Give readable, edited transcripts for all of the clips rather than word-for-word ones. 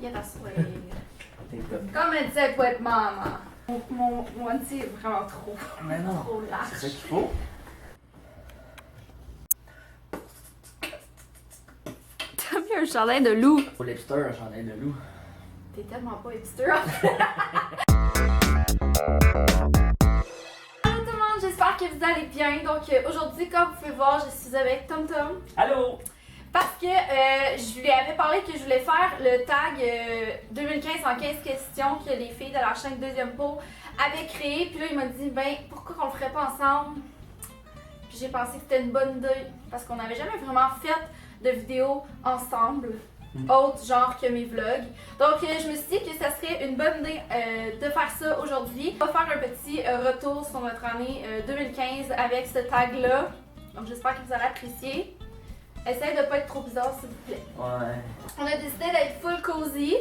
Il rassuré. Comme elle disait, elle peut être maman. Mon onesie est vraiment trop. Mais non, Trop large. c'est ça qu'il faut. T'as mis un chandail de loup. Pour l'hipster, un chandail de loup. T'es tellement pas hipster. Allô tout le monde, j'espère que vous allez bien. Donc aujourd'hui, comme vous pouvez voir, je suis avec Tom Tom. Allô? Parce que je lui avais parlé que je voulais faire le tag 2015 en 15 questions que les filles de la chaîne Deuxième Pot avaient créé. Puis là, il m'a dit, ben pourquoi qu'on le ferait pas ensemble? Puis j'ai pensé que c'était une bonne idée parce qu'on n'avait jamais vraiment fait de vidéos ensemble. Autre genre que mes vlogs. Donc je me suis dit que ça serait une bonne idée de faire ça aujourd'hui. On va faire un petit retour sur notre année 2015 avec ce tag là. Donc j'espère que vous allez apprécier. Essayez de pas être trop bizarre s'il vous plaît. Ouais. On a décidé d'être full cozy.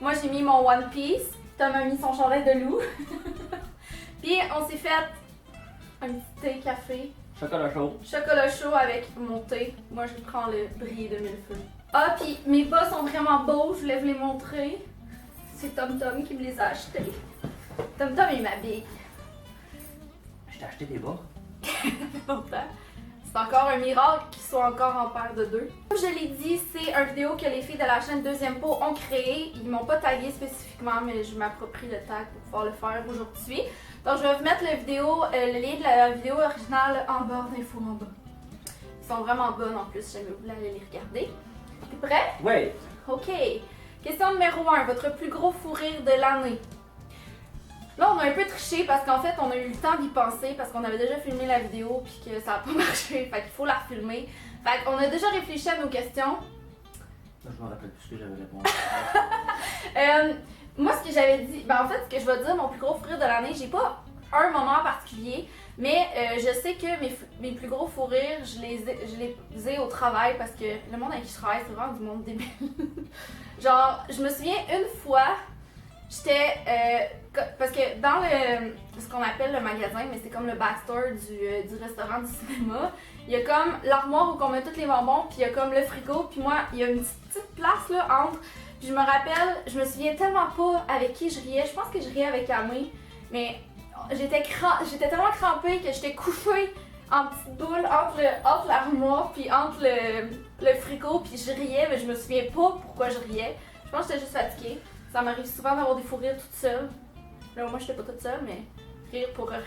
Moi j'ai mis mon One Piece. Tom a mis son chandail de loup. Puis on s'est fait un petit thé café. Chocolat chaud. Chocolat chaud avec mon thé. Moi je prends le brie de mille feux. Ah puis mes bas sont vraiment beaux, je voulais vous les montrer. C'est Tom Tom qui me les a achetés. Tom Tom il m'habille. Je t'ai acheté des bas. Pourtant. C'est encore un miracle qu'ils soient encore en paire de deux. Comme je l'ai dit, c'est une vidéo que les filles de la chaîne Deuxième Pot ont créée. Ils m'ont pas tagué spécifiquement, mais je m'approprie le tag pour pouvoir le faire aujourd'hui. Donc je vais vous mettre le lien de la vidéo originale en barre d'infos en bas. Ils sont vraiment bonnes en plus, j'aime vous aller les regarder. T'es prêt? Oui. Ok. Question numéro 1. Votre plus gros fou rire de l'année? Là, on a un peu triché parce qu'en fait, on a eu le temps d'y penser parce qu'on avait déjà filmé la vidéo puis que ça n'a pas marché. Fait qu'il faut la refilmer. Fait qu'on a déjà réfléchi à nos questions. Je me rappelle plus ce que j'avais répondu. Moi, ce que j'avais dit, ben en fait, ce que je vais dire, mon plus gros fou rire de l'année, j'ai pas un moment en particulier, mais je sais que mes plus gros fous rires, je les ai au travail parce que le monde avec qui je travaille, c'est vraiment du monde débile. Genre, je me souviens une fois, j'étais. Parce que dans ce qu'on appelle le magasin, mais c'est comme le backstore du restaurant du cinéma, il y a comme l'armoire où on met tous les bonbons, puis il y a comme le frigo, puis moi, il y a une petite place là entre. Puis je me rappelle, je me souviens tellement pas avec qui je riais, je pense que je riais avec Amé, mais j'étais tellement crampée que j'étais couchée en petite boule entre l'armoire, puis entre le frigo, puis je riais, mais je me souviens pas pourquoi je riais. Je pense que j'étais juste fatiguée. Ça m'arrive souvent d'avoir des fous rires toute seule. Là, moi, j'étais pas toute seule, mais rire pour rien.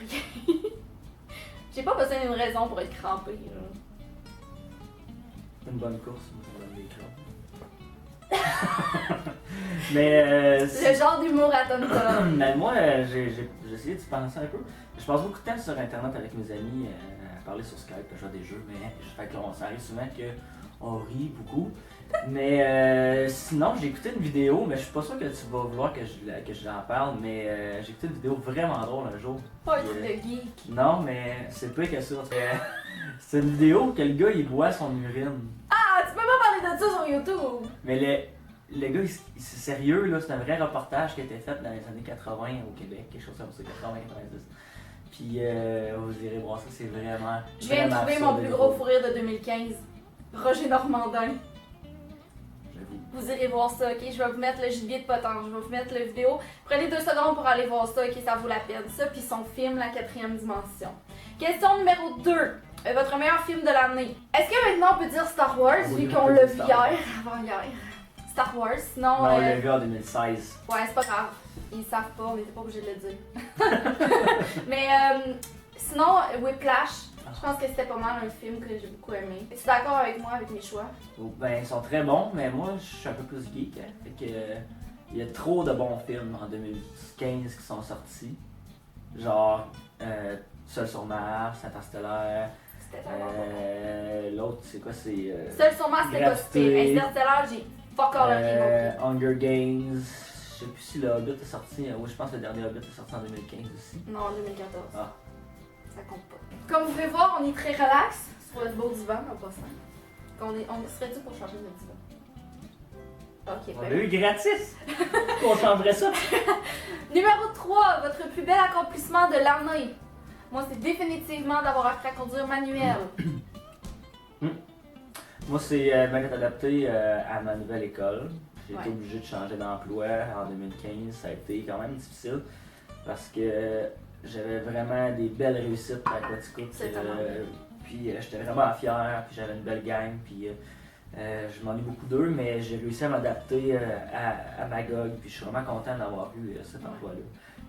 J'ai pas besoin d'une raison pour être crampée. Là. Une bonne course, on donne des crans. Mais Le genre d'humour à Tom Tom. Mais moi, j'ai essayé de penser un peu. Je passe beaucoup de temps sur internet avec mes amis à parler sur Skype, à jouer à des jeux, mais fait que ça arrive souvent qu'on rit beaucoup. Mais sinon, j'ai écouté une vidéo, mais je suis pas sûr que tu vas vouloir que j'en parle, mais j'ai écouté une vidéo vraiment drôle un jour. Pas un truc de geek. Non, mais c'est pas que ça. C'est une vidéo que le gars il boit son urine. Ah, tu peux pas parler de ça sur YouTube! Mais le gars, c'est sérieux, là, c'est un vrai reportage qui a été fait dans les années 80 au Québec, quelque chose comme ça, 80-90. Puis vous irez voir ça, c'est vraiment. Je viens de trouver mon plus gros fou rire de 2015. Roger Normandin. Vous irez voir ça, ok? Je vais vous mettre le gibier de potence, je vais vous mettre la vidéo. Prenez 2 secondes pour aller voir ça, ok? Ça vaut la peine. Ça, puis son film, La 4e dimension. Question numéro 2. Votre meilleur film de l'année. Est-ce que maintenant on peut dire Star Wars, vu qu'on l'a vu hier, avant-hier? Star Wars, sinon... Non, on l'a vu en 2016. Ouais, c'est pas grave. Ils savent pas, on était pas obligé de le dire. Mais sinon, Whiplash. Je pense que c'était pas mal un film que j'ai beaucoup aimé. Es-tu d'accord avec moi, avec mes choix? Ben, ils sont très bons, mais moi, je suis un peu plus geek. Hein. Fait que, il y a trop de bons films en 2015 qui sont sortis. Genre, Seul sur Mars, Interstellar. C'était vraiment l'autre, c'est quoi? C'est. Seul sur Mars, c'était pas super. Interstellar, j'ai pas encore rien compris. Hunger Games. Je sais plus si le Hobbit est sorti. Oui, je pense que le dernier Hobbit est sorti en 2015 aussi. Non, en 2014. Ah. Ça compte pas. Comme vous pouvez voir, on est très relax sur le beau divan en passant. On serait dû pour changer de divan. Ok, On l'a eu gratis! On changerait ça! Numéro 3, votre plus bel accomplissement de l'année. Moi, c'est définitivement d'avoir appris à conduire manuel. Moi, c'est m'être adapté à ma nouvelle école. J'ai été obligé de changer d'emploi en 2015. Ça a été quand même difficile parce que j'avais vraiment des belles réussites à Quaticook. Puis j'étais vraiment fier, puis j'avais une belle gang. Puis je m'ennuie beaucoup d'eux, mais j'ai réussi à m'adapter à Magog. Puis je suis vraiment content d'avoir eu cet emploi-là.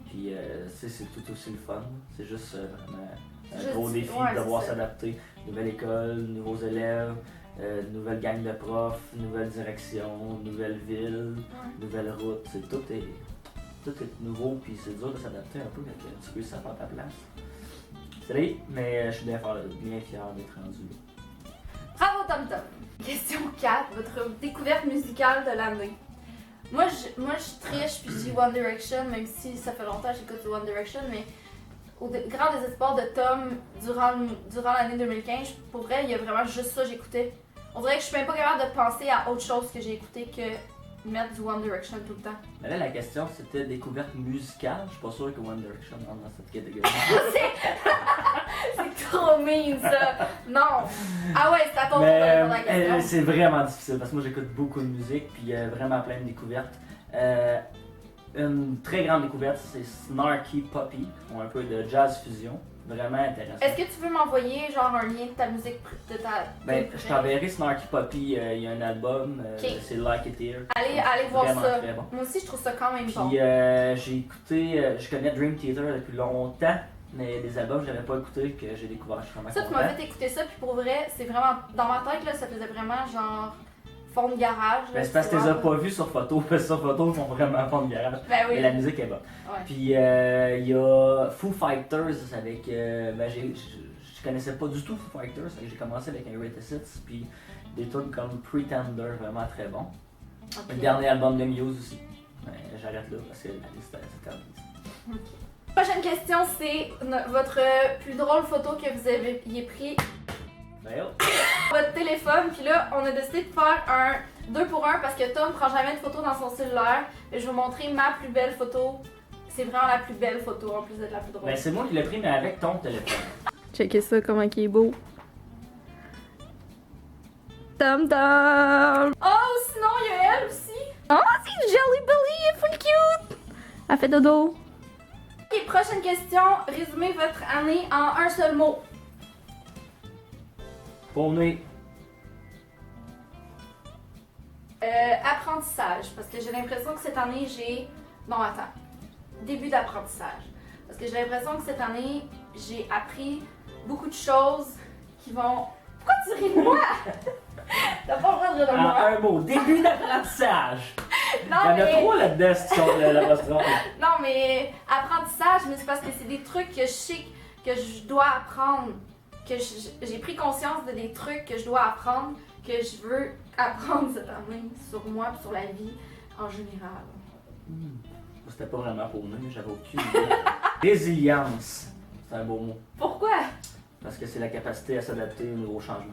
Puis c'est tout aussi le fun. C'est juste vraiment un gros défi de devoir s'adapter. Nouvelle école, nouveaux élèves. Nouvelle gang de profs, nouvelle direction, nouvelle ville, nouvelle route, tout est nouveau puis c'est dur de s'adapter un peu quand tu réussis à faire ta place. Salut, mais je suis bien fier d'être rendu là. Bravo Tom Tom! Question 4, votre découverte musicale de l'année. Moi je triche puis je dis One Direction, même si ça fait longtemps que j'écoute One Direction, mais au grand désespoir de Tom durant l'année 2015, pour vrai, il y a vraiment juste ça que j'écoutais. On dirait que je suis même pas capable de penser à autre chose que j'ai écouté que mettre du One Direction tout le temps. Mais là, la question c'était découverte musicale. Je suis pas sûr que One Direction rentre dans cette catégorie. C'est trop mean ça! Non! Ah ouais, c'est à ton tour de répondre à la question. C'est vraiment difficile parce que moi j'écoute beaucoup de musique puis vraiment plein de découvertes. Une très grande découverte, c'est Snarky Puppy, ou un peu de jazz fusion. Vraiment intéressant. Est-ce que tu veux m'envoyer genre un lien de ta musique de ta. Je t'enverrai Snarky Puppy, il y a un album, c'est Like It Here. Allez voir ça. Très bon. Moi aussi je trouve ça quand même bon. Puis j'ai écouté, je connais Dream Theater depuis longtemps, mais des albums que j'avais pas écouté que j'ai découvert, je suis vraiment content. Ça tu m'as fait écouter ça, puis pour vrai, c'est vraiment. Dans ma tête là, ça faisait vraiment genre. Fond de garage. C'est parce que tu les as pas vus sur photo, parce que sur photo ils sont vraiment fond de garage. Ben oui. Mais la musique est bonne. Ouais. Puis il y a Foo Fighters avec. Je connaissais pas du tout Foo Fighters, j'ai commencé avec un Greatest Hits, puis des trucs comme Pretender, vraiment très bon. Okay. Le dernier album de Muse aussi. J'arrête là parce que la liste c'est terminé. Prochaine question, c'est votre plus drôle photo que vous avez pris. Votre téléphone, puis là on a décidé de faire un 2 pour 1 parce que Tom prend jamais de photos dans son cellulaire. Et je vais vous montrer ma plus belle photo. C'est vraiment la plus belle photo en plus d'être la plus drôle. Ben c'est moi qui l'ai pris mais avec ton téléphone. Checkez ça comment il est beau. Tom Tom! Oh sinon il y a elle aussi! Oh c'est Jelly Belly, elle est full cute! Elle fait dodo. Ok, prochaine question, résumez votre année en un seul mot. Poney. Apprentissage, parce que j'ai l'impression que cette année j'ai... Non, attends. Début d'apprentissage. Parce que j'ai l'impression que cette année, j'ai appris beaucoup de choses qui vont... Pourquoi tu ris de moi? T'as pas le droit de rire de moi. Un mot, début d'apprentissage. Non, il y en a trop là-dedans, si tu sors le restaurant. Non, mais apprentissage, mais c'est parce que c'est des trucs que je sais que je dois apprendre. Que j'ai pris conscience de des trucs que je dois apprendre, que je veux apprendre cette année sur moi et sur la vie en général. C'était pas vraiment pour nous, mais j'avais aucune idée. Résilience, c'est un beau mot. Pourquoi? Parce que c'est la capacité à s'adapter aux nouveaux changements,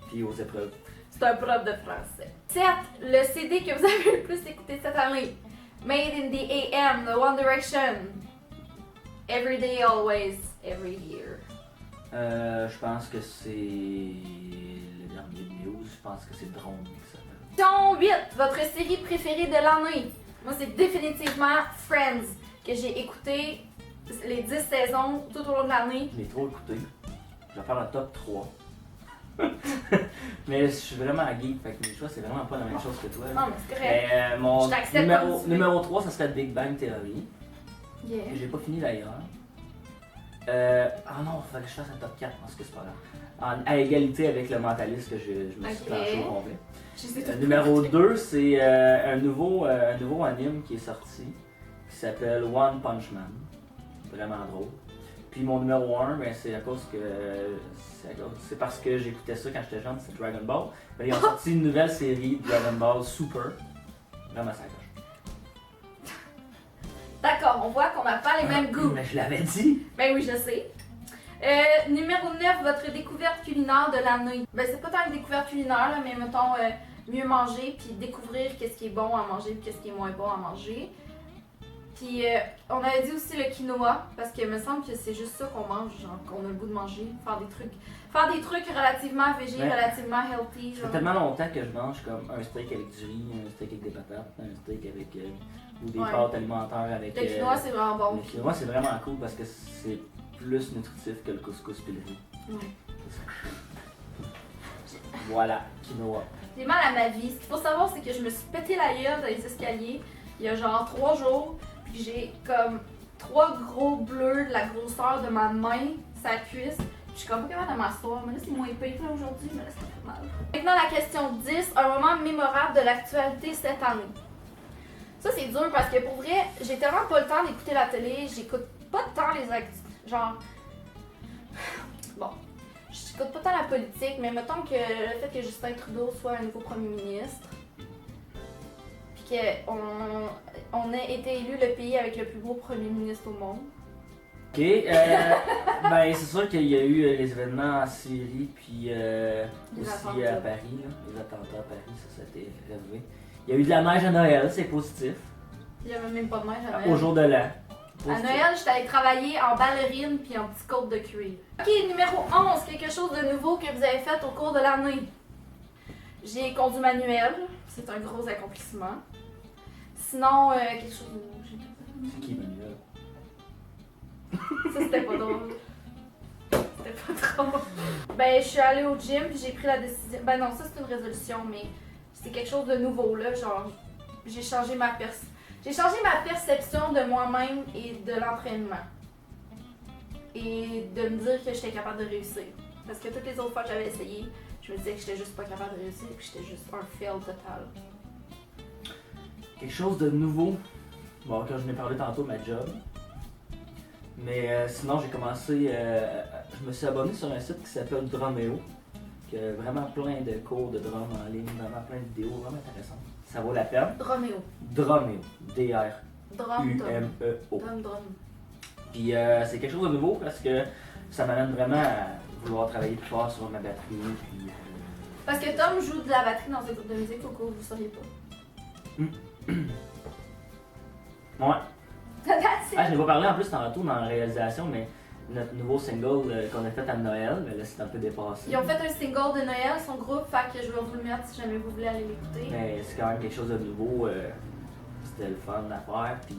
puis aux épreuves. C'est un prof de français. Certes, le CD que vous avez le plus écouté cette année, Made in the AM, The One Direction, Every Day, Always, Every Year. Je pense que c'est le dernier de Muse, je pense que c'est Drone qui s'appelle. Question 8, votre série préférée de l'année. Moi c'est définitivement Friends, que j'ai écouté les 10 saisons tout au long de l'année. Je l'ai trop écouté, je vais faire un top 3. Mais je suis vraiment à geek, fait que mes choix c'est vraiment pas la même chose que toi. Non mais c'est correct. Mon numéro 3 ça serait Big Bang Theory. Yeah. Que j'ai pas fini d'ailleurs. Ah non, il fallait que je fasse un top 4, parce que c'est pas grave. À égalité avec le mentaliste que je me suis planché au complet. Numéro 2, c'est un nouveau anime qui est sorti, qui s'appelle One Punch Man. Vraiment drôle. Puis mon numéro 1, ben, c'est à cause que. C'est parce que j'écoutais ça quand j'étais jeune, c'est Dragon Ball. Ben, ils ont sorti une nouvelle série, Dragon Ball Super. Vraiment ça coche. D'accord, on voit qu'on n'a pas les mêmes goûts. Mais je l'avais dit. Ben oui, je sais. Numéro 9, votre découverte culinaire de l'année. Ben c'est pas tant une découverte culinaire, là, mais mettons mieux manger puis découvrir qu'est-ce qui est bon à manger puis qu'est-ce qui est moins bon à manger. Puis on avait dit aussi le quinoa, parce que me semble que c'est juste ça qu'on mange, genre qu'on a le goût de manger, faire des trucs relativement végé, Ouais. relativement healthy. Ça Genre. fait tellement longtemps que je mange comme un steak avec du riz, un steak avec des patates, un steak avec ou des Ouais. pâtes alimentaires avec. Le quinoa, c'est vraiment bon. Le quinoa, c'est vraiment cool parce que c'est plus nutritif que le couscous et le riz. Ouais. Voilà, quinoa. J'ai mal à ma vie. Ce qu'il faut savoir, c'est que je me suis pété la gueule dans les escaliers il y a genre 3 jours. Puis j'ai comme 3 gros bleus de la grosseur de ma main, sa cuisse. Puis je suis comme pas capable de m'asseoir. Mais là, c'est moins pire là aujourd'hui, mais là, ça fait mal. Maintenant, la question 10. Un moment mémorable de l'actualité cette année. Ça, c'est dur parce que pour vrai, j'ai tellement pas le temps d'écouter la télé. J'écoute pas tant les genre. Bon. J'écoute pas tant la politique, mais mettons que le fait que Justin Trudeau soit un nouveau premier ministre, puis qu'on ait été élu le pays avec le plus beau premier ministre au monde. Ok, ben c'est sûr qu'il y a eu les événements en Syrie, puis aussi attentats. à Paris, là, les attentats à Paris, ça a été relevé. Il y a eu de la neige à Noël, c'est positif. Il y avait même pas de neige à Noël. Au jour de l'an. À Positif. Noël, j'étais allée travailler en ballerine puis en petite côte de cuir. Ok, numéro 11, quelque chose de nouveau que vous avez fait au cours de l'année. J'ai conduit manuel, c'est un gros accomplissement. Sinon, quelque chose de nouveau. C'est qui, Manuel? Ça, c'était pas drôle. C'était pas drôle. Ben, je suis allée au gym puis j'ai pris la décision. Ben non, ça c'est une résolution, mais c'est quelque chose de nouveau là. Genre, j'ai changé ma perception de moi-même et de l'entraînement. Et de me dire que j'étais capable de réussir. Parce que toutes les autres fois que j'avais essayé, je me disais que j'étais juste pas capable de réussir puis j'étais juste un fail total. Quelque chose de nouveau. Bon, quand je n'ai parlé tantôt de ma job. Mais sinon, j'ai commencé. Je me suis abonné sur un site qui s'appelle Drumeo. Qui a vraiment plein de cours de drum en ligne, vraiment plein de vidéos, vraiment intéressantes. Ça vaut la peine. Drumeo. Drumeo. D-R-U-M-E-O. Drum. Puis c'est quelque chose de nouveau parce que ça m'amène vraiment à vouloir travailler plus fort sur ma batterie. Puis, Parce que Tom joue de la batterie dans un groupe de musique au cas où vous sauriez pas. Ouais. That's it. Ah, je n'ai pas parlé en plus tantôt dans la réalisation, mais notre nouveau single qu'on a fait à Noël, mais là c'est un peu dépassé. Ils ont fait un single de Noël, son groupe, fait que je vais vous le mettre si jamais vous voulez aller l'écouter. Mais c'est quand même quelque chose de nouveau. C'était le fun à faire. Puis,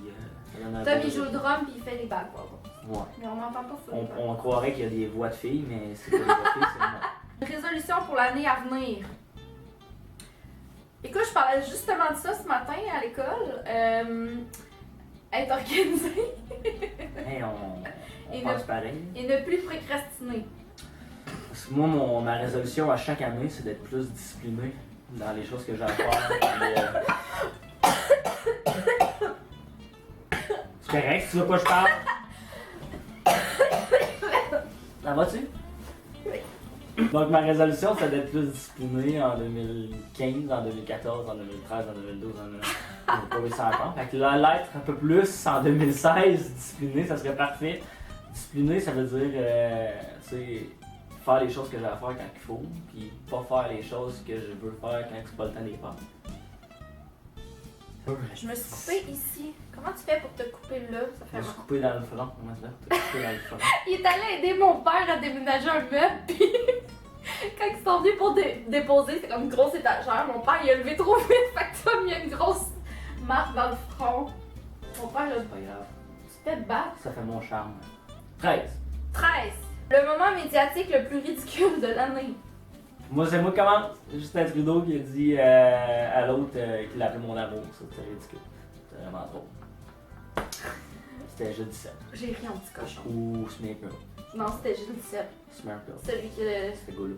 ça donne un Tom beau il joue le résultat. drum puis il fait les back vocals. Ouais. Mais on m'entend pas full. On croirait qu'il y a des voix de filles, mais c'est pas des voix de filles, c'est moi. Une résolution pour l'année à venir. Écoute, je parlais justement de ça ce matin à l'école. Être organisé Hey, on Et pense pareil. et ne plus procrastiner. Parce que moi, ma résolution à chaque année, c'est d'être plus discipliné dans les choses que j'ai à faire. Puis, c'est correct, si tu veux pas que je parle? Ça va-tu? Oui. Donc, ma résolution, c'est d'être plus discipliné en 2015, en 2014, en 2013, en 2012, en 2011. J'ai pas réussi encore. Fait que là, l'être un peu plus en 2016, discipliné, ça serait parfait. Discipliné, ça veut dire, tu sais, faire les choses que j'ai à faire quand il faut, puis pas faire les choses que je veux faire quand c'est pas le temps de les faire. Je me suis coupée ici. Comment tu fais pour te couper là? Ça Je fait me suis mal. coupé dans le front. Comment ça fait? Coupé dans le front. Il est allé aider mon père à déménager un meuble, puis quand ils sont venus pour déposer, c'est comme une grosse étagère. Mon père, il a levé trop vite, fait que Tom, il y a une grosse marque dans le front. Mon père, là, C'est pas grave. tu te fais battre. Ça fait mon charme. 13. 13. Le moment médiatique le plus ridicule de l'année. Moi, c'est moi qui commence. Justin Trudeau qui a dit à l'autre qu'il appelait mon amour. Ça, c'était ridicule. C'était vraiment drôle. C'était jeudi 7. J'ai ri en petit cochon. Ou Smeargle. Non, c'était jeudi 7. Smeargle. Celui qui est... C'était golo.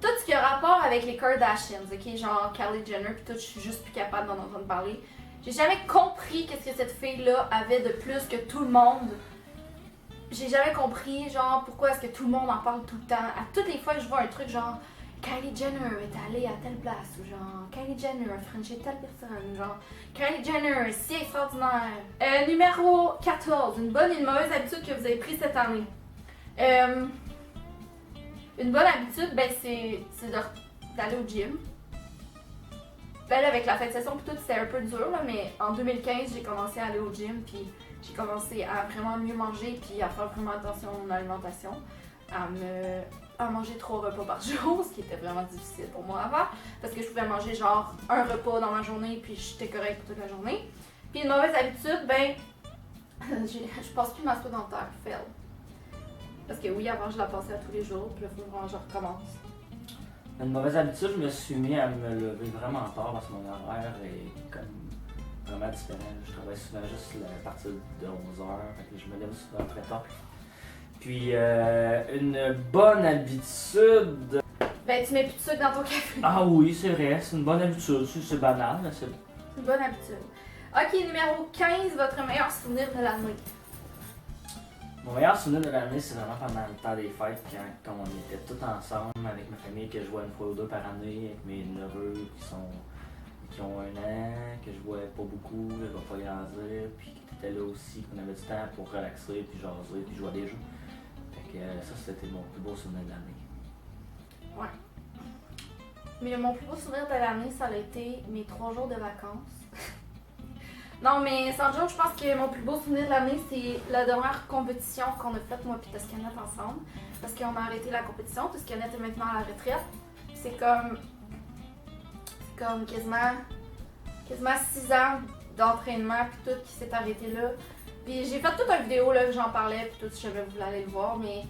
Tout ce qui a rapport avec les Kardashians, ok? Genre Kylie Jenner, pis tout, je suis juste plus capable d'en entendre parler. J'ai jamais compris qu'est-ce que cette fille-là avait de plus que tout le monde. J'ai jamais compris, genre, pourquoi est-ce que tout le monde en parle tout le temps. À toutes les fois que je vois un truc, genre, Kylie Jenner est allée à telle place, ou genre, Kylie Jenner a frenché telle personne, genre, Kylie Jenner est si extraordinaire. Numéro 14, une bonne et une mauvaise habitude que vous avez prise cette année. Une bonne habitude, ben, c'est d'aller au gym. Ben là, avec la fin de session puis tout, c'était un peu dur, là, mais en 2015, j'ai commencé à aller au gym, puis j'ai commencé à vraiment mieux manger, puis à faire vraiment attention à mon alimentation, à manger 3 repas par jour, ce qui était vraiment difficile pour moi avant, parce que je pouvais manger genre un repas dans ma journée, puis j'étais correcte pour toute la journée. Puis une mauvaise habitude, ben, je passe plus ma soie dentaire, fail. Parce que oui, avant je la passais à tous les jours, puis là, faut vraiment que je recommence. Une mauvaise habitude, je me suis mis à me lever vraiment tard parce que mon horaire est comme vraiment différent. Je travaille souvent juste à partir de 11h, fait que je me lève souvent très tard. Puis une bonne habitude. Ben, tu mets plus de sucre dans ton café. Ah oui, c'est vrai, c'est une bonne habitude. C'est banal, mais c'est. Une bonne habitude. Ok, numéro 15, votre meilleur souvenir de l'année. Mon meilleur souvenir de l'année, c'est vraiment pendant le temps des fêtes, quand on était tous ensemble avec ma famille, que je vois une fois ou deux par année, avec mes neveux qui ont 1 an, que je voyais pas beaucoup, je vais pas grandir, puis qui étaient là aussi, qu'on avait du temps pour relaxer, puis jaser, puis jouer à des jeux. Fait que ça, c'était mon plus beau souvenir de l'année. Ouais. Mais mon plus beau souvenir de l'année, ça a été mes 3 jours de vacances. Non, mais sans joke, je pense que mon plus beau souvenir de l'année, c'est la dernière compétition qu'on a faite, moi et Toscanette ensemble. Parce qu'on a arrêté la compétition, Toscanette est maintenant à la retraite. C'est comme quasiment 6 ans d'entraînement puis tout qui s'est arrêté là. Puis j'ai fait toute une vidéo là que j'en parlais puis tout, si jamais vous voulez aller le voir, mais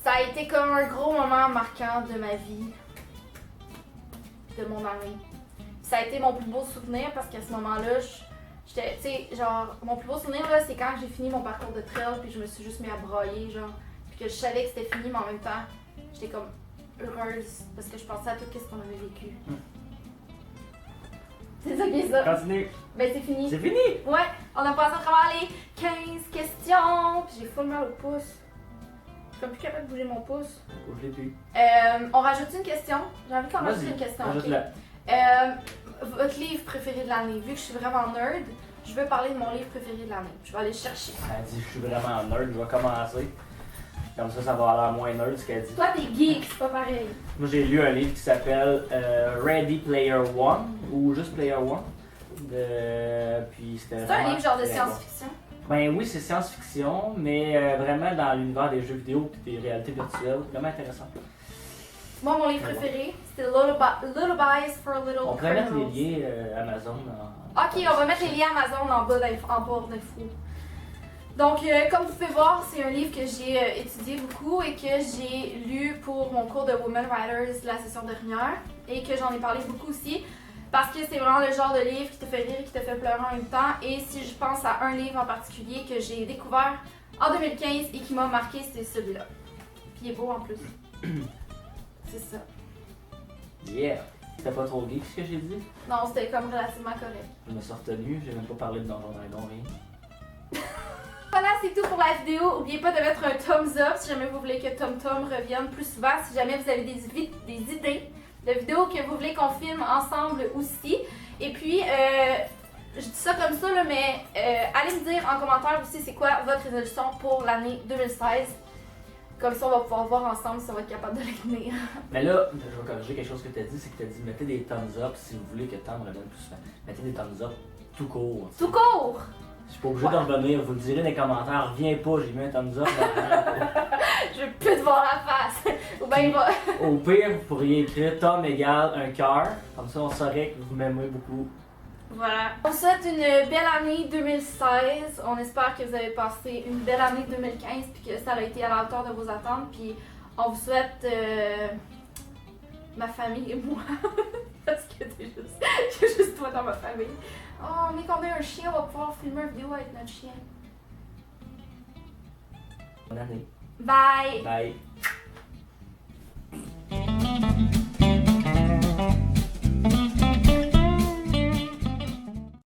ça a été comme un gros moment marquant de ma vie, de mon année. Ça a été mon plus beau souvenir parce qu'à ce moment-là, j'étais, tu sais, genre, mon plus beau souvenir là, c'est quand j'ai fini mon parcours de trail puis je me suis juste mis à brailler, genre, puis que je savais que c'était fini, mais en même temps, j'étais comme heureuse parce que je pensais à tout ce qu'on avait vécu. C'est ça qui est ça. Continue. Ben c'est fini. C'est fini! Ouais, on a passé à travers les 15 questions, puis j'ai full mal au pouce. Je suis comme plus capable de bouger mon pouce. Je l'ai plus. On rajoute une question. J'ai envie qu'on rajoute Vas-y, une question. Ok. rajoute-la. Votre livre préféré de l'année. Vu que je suis vraiment nerd, je veux parler de mon livre préféré de l'année. Je vais aller le chercher. Elle dit, je suis vraiment nerd, je vais commencer. Comme ça va avoir l'air moins nerd ce qu'elle dit. Toi, t'es geek, c'est pas pareil. Moi, j'ai lu un livre qui s'appelle Ready Player One, ou juste Player One. Puis c'était C'est un livre genre de très science-fiction. bon. Ben oui, c'est science-fiction, mais vraiment dans l'univers des jeux vidéo et des réalités virtuelles. Vraiment intéressant. Moi, mon livre préféré, c'était Lullabies for Little On pourrait mettre Criminals. les liens Amazon en... Ok, on va mettre les liens Amazon en bas d'infos. Donc, comme vous pouvez voir, c'est un livre que j'ai étudié beaucoup et que j'ai lu pour mon cours de Women Writers la session dernière et que j'en ai parlé beaucoup aussi parce que c'est vraiment le genre de livre qui te fait rire et qui te fait pleurer en même temps. Et si je pense à un livre en particulier que j'ai découvert en 2015 et qui m'a marqué, c'est celui-là. Puis il est beau en plus. C'est ça. Yeah! C'était pas trop geek ce que j'ai dit? Non, c'était comme relativement correct. Je me suis retenu, j'ai même pas parlé de Donjon Dragon, rien. Voilà, c'est tout pour la vidéo. N'oubliez pas de mettre un thumbs up si jamais vous voulez que TomTom revienne plus souvent. Si jamais vous avez des idées de vidéos que vous voulez qu'on filme ensemble aussi. Et puis, je dis ça comme ça, là, mais allez me dire en commentaire aussi c'est quoi votre résolution pour l'année 2016. Comme ça, on va pouvoir voir ensemble si on va être capable de les tenir. Mais là, je vais corriger quelque chose que tu as dit, c'est que tu as dit mettez des thumbs up si vous voulez que Tom revienne plus souvent. Mettez des thumbs up tout court. Tout court! Je suis pas obligé d'en revenir, vous le direz dans les commentaires, reviens pas, j'ai mis un thumbs up. Je veux plus te voir la face. Ou bien il va. Au pire, vous pourriez écrire Tom égale un cœur, comme ça on saurait que vous m'aimez beaucoup. Voilà. On souhaite une belle année 2016. On espère que vous avez passé une belle année 2015 puis que ça a été à la hauteur de vos attentes. Puis on vous souhaite ma famille et moi. Parce que j'ai juste toi dans ma famille. Oh, mais qu'on ait un chien, on va pouvoir filmer une vidéo avec notre chien. Bonne année. Bye! Bye.